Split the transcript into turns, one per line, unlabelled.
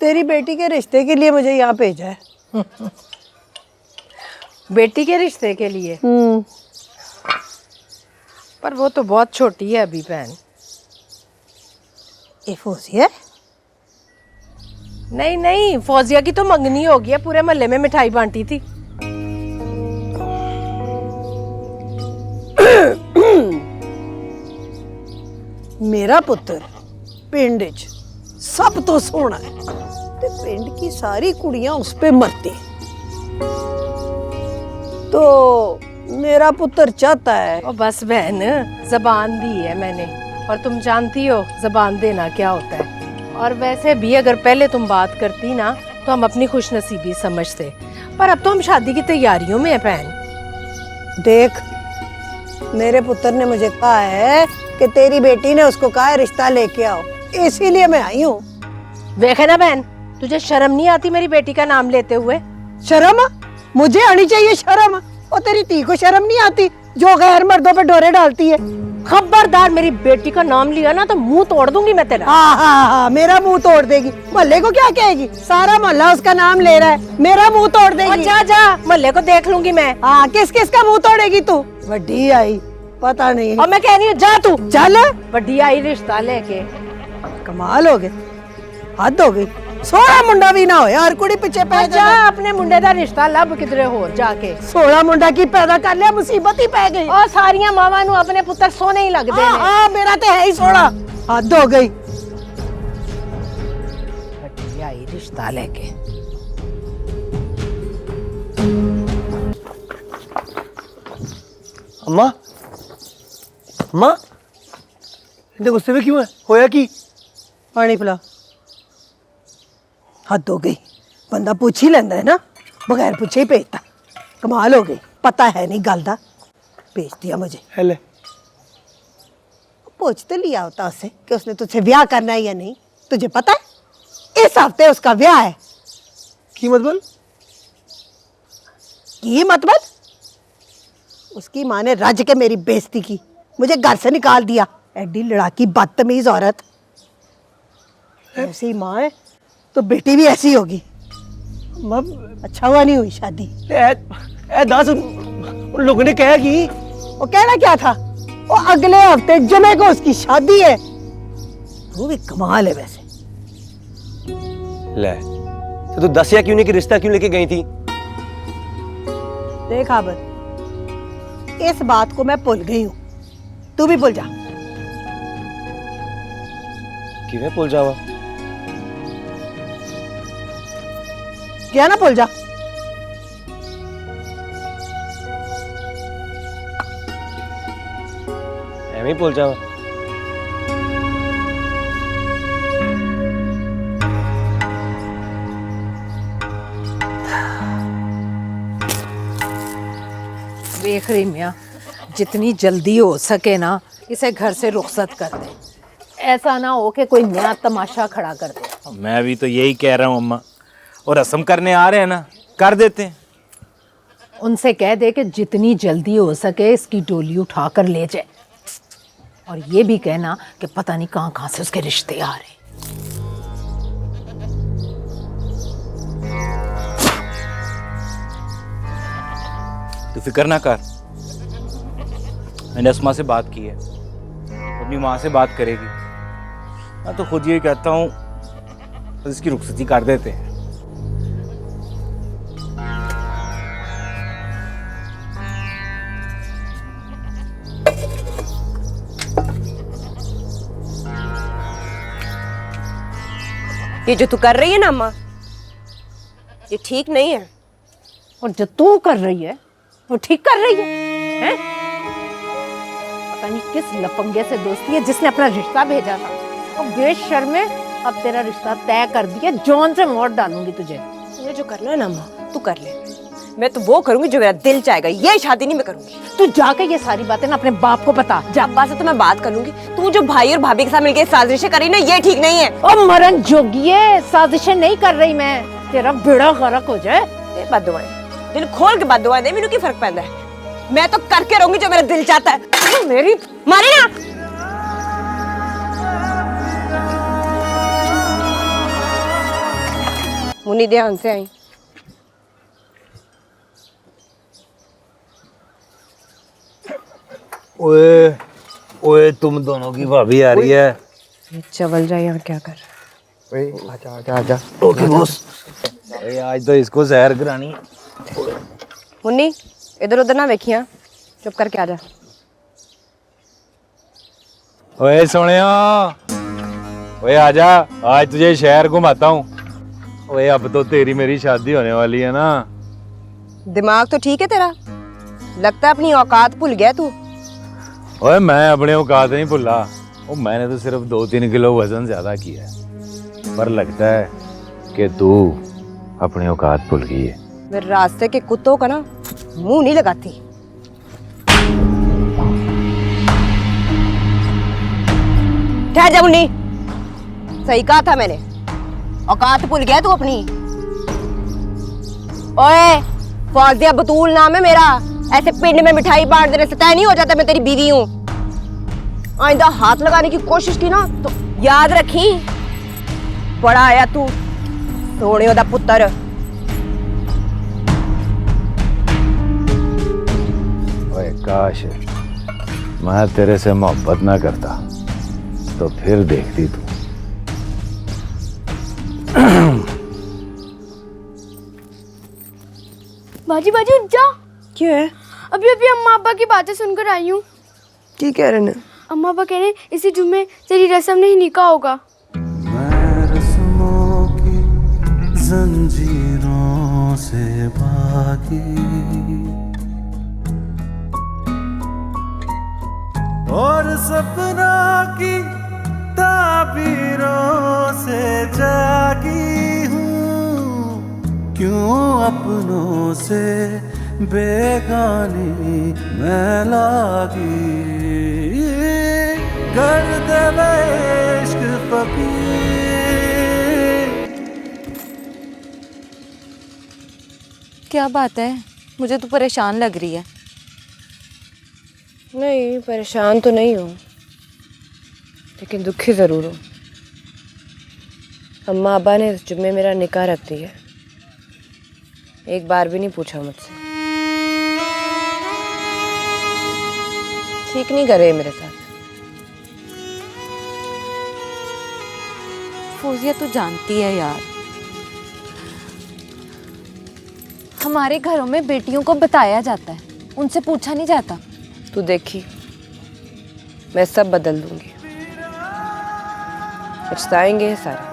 तेरी बेटी के रिश्ते के लिए मुझे यहाँ भेजा है।
बेटी के रिश्ते के लिए? पर वो तो बहुत छोटी है अभी बहन।
ये फौजिया?
नहीं नहीं, फौजिया की तो मंगनी हो गई है, पूरे मोहल्ले में मिठाई बांटी थी।
मेरा पुत्र पिंड च सब तो सोहना है ते पिंड की सारी कुड़ियां उस पे मरती। तो मेरा पुत्र चाहता है।
और बस बहन, जबान दी है मैंने, और तुम जानती हो जबान देना क्या होता है। और वैसे भी अगर पहले तुम बात करती ना तो हम अपनी खुशनसीबी समझते, पर अब तो हम शादी की तैयारियों में है बहन।
देख, मेरे पुत्र ने मुझे कहा है कि तेरी बेटी ने उसको कहा है रिश्ता लेके आओ, इसीलिए मैं आई हूँ।
देखे ना बहन, तुझे शर्म नहीं आती मेरी बेटी का नाम लेते हुए?
शर्म? मुझे आनी चाहिए शर्म। और तेरी धी को शर्म नहीं आती जो गैर मर्दों पे डोरे डालती है?
खबरदार, मेरी बेटी का नाम लिया ना तो मुंह तोड़ दूंगी मैं तेरा।
हाँ, मेरा मुंह तोड़ देगी। मोहल्ले को क्या कहेगी? सारा मोहल्ला उसका नाम ले रहा है, मेरा मुंह तोड़ देगी।
जा जा, मोहल्ले को देख लूंगी मैं।
हाँ, किस किस का मुंह तोड़ेगी तू? वड्डी आई, पता नहीं।
और मैं कह रही हूँ जा तू
चल।
वड्डी आई रिश्ता लेके।
कमाल हो गए, हद हो गई। सोलह मुंडा भी ना हो यार, कुड़ी पीछे पै
जा, अपने मुंडे दा रिश्ता लब किधरे हो जाके।
16 मुंडा की पैदा कर लिया, मुसीबत ही पै गई।
और सारियां मावां नू अपने पुत्र सोने ही लगदे ने।
हाँ, मेरा तो है ही 16। हद हो गई।
वड्डी आई रिश्ता लेके।
अम्मा, अम्मा, इतने गुस्से में क्यों है? होया की?
पानी पिला। हद हो गई, बंदा पूछ ही लेंदा है ना, बगैर पूछे ही भेजता। कमाल हो गई, पता है नहीं गल दा, भेज दिया मुझे।
हेले
पूछ तो लिया होता उससे कि उसने तुझसे ब्याह करना है या नहीं। तुझे पता है इस हफ्ते उसका ब्याह है।
की मतलब?
की मतलब? उसकी माँ ने रज के मेरी बेइज्जती की, मुझे घर से निकाल दिया। एडी लड़ाकी बदतमीज औरत। ऐसी माँ है तो बेटी भी ऐसी होगी। अच्छा हुआ नहीं हुई शादी।
दस उन लोगों ने कहा कि
वो कहना क्या था? वो अगले हफ्ते जुमे को उसकी शादी है। वो भी कमाल है वैसे।
ले, तो तू दसिया क्यों नहीं कि रिश्ता क्यों लेके गई थी?
देख आबद, इस बात को मैं भूल गई हूँ, तू भी भूल जा।
किवें भूल जावा?
क्या ना भूल जा।
एवं भूल जावा।
देख रही मियाँ, जितनी जल्दी हो सके ना इसे घर से रुखसत कर दे। ऐसा ना हो कि कोई नया तमाशा खड़ा कर दे।
मैं भी तो यही कह रहा हूँ अम्मा, और रस्म करने आ रहे हैं ना, कर देते हैं।
उनसे कह दे कि जितनी जल्दी हो सके इसकी डोली उठा कर ले जाए। और ये भी कहना कि पता नहीं कहाँ कहाँ से उसके रिश्ते आ रहे।
तू फिक्र ना कर, मैंने अस्मा से बात की है, अपनी माँ से बात करेगी। मैं तो खुद यही कहता हूँ तो इसकी रुखसती कर देते हैं।
ये जो तू कर रही है ना अम्मा, ये ठीक नहीं है।
और जो तू कर रही है वो ठीक कर रही है, हैं? पता नहीं किस लफंगे से दोस्ती है जिसने अपना रिश्ता भेजा था। और बेशर्मे, अब तेरा रिश्ता तय कर दिया, जॉन से मोड़ डालूंगी तुझे।
तुझे जो करना है ना अम्मा, तू कर ले। मैं तो वो करूंगी जो मेरा दिल चाहेगा, ये शादी नहीं मैं करूंगी।
तू जाके ये सारी बातें ना अपने बाप को बता जा।
अब्बा से तो मैं बात कर लूंगी। तू जो भाई और भाभी के साथ मिलकर साजिशें करी ना, ये ठीक नहीं है।
ओ मरण जोगिए, साजिशें नहीं कर रही मैं, तेरा बेड़ा गर्क हो जाए।
ये बात दुआएं, दिल खोल के बात दुआएं दे, मैनू की फर्क पैदा है। मैं तो करके रहूंगी जो मेरा दिल चाहता है। मेरी मारे ना। मुन्नी ध्यान से आई।
ओए ओए, तुम दोनों की भाभी आ रही है।
चवल जाए यहाँ क्या कर?
आजा आजा आजा।
Okay boss. अरे आज तो इसको सैर करानी।
मुन्नी इधर उधर ना देखिया, चुप करके आ जा।
ओए सोनिया, ओए आजा, आज तुझे शहर घुमाता हूँ। ओए अब तो तेरी मेरी शादी होने वाली है ना।
दिमाग तो ठीक है तेरा? लगता है अपनी औकात भूल गया तू।
ओए मैं अपने औकात नहीं भुला। ओ मैंने तो सिर्फ 2-3 किलो वजन ज्यादा किया है, पर लगता है कि तू अपनी औकात भूल गई है।
मेरे रास्ते के कुत्तों का ना मुंह नहीं लगाती। ठहर जा मुन्नी, सही कहा था मैंने, औकात भूल गया तू अपनी। ओए फौजिया बतूल नाम है मेरा, ऐसे पिंड में मिठाई बांट देने से तय नहीं हो जाता मैं तेरी बीवी हूँ। आइंदा हाथ लगाने की कोशिश की ना तो याद रखी, बड़ा आया तू सोने दा पुत्र।
ओए काश मैं तेरे से मोहब्बत ना करता तो फिर देखती तू।
बाजी बाजी उठ जा।
क्यों है?
अभी अभी अम्मा अब्बा की बातें सुनकर आई हूँ।
की कह रहे हैं?
अम्मा अब्बा कह रहे हैं इसी जुम्मे तेरी रस्म नहीं निकाह होगा।
मैं रस्मों की जंजीरों से भागी और सपना की ताबीरों से जागी हूँ। क्यों अपनों से बेगानी मैं लागी, गर्द इश्क फकीर।
क्या बात है, मुझे तो परेशान लग रही है।
नहीं परेशान तो नहीं हूँ, लेकिन दुखी जरूर हूँ। अम्मा अब्बा ने इस जुम्मे मेरा निकाह रख दिया, एक बार भी नहीं पूछा मुझसे। ठीक नहीं करे मेरे साथ।
फौजिया तू जानती है यार, हमारे घरों में बेटियों को बताया जाता है, उनसे पूछा नहीं जाता।
तू देखी मैं सब बदल दूंगी, पछताएंगे सारे।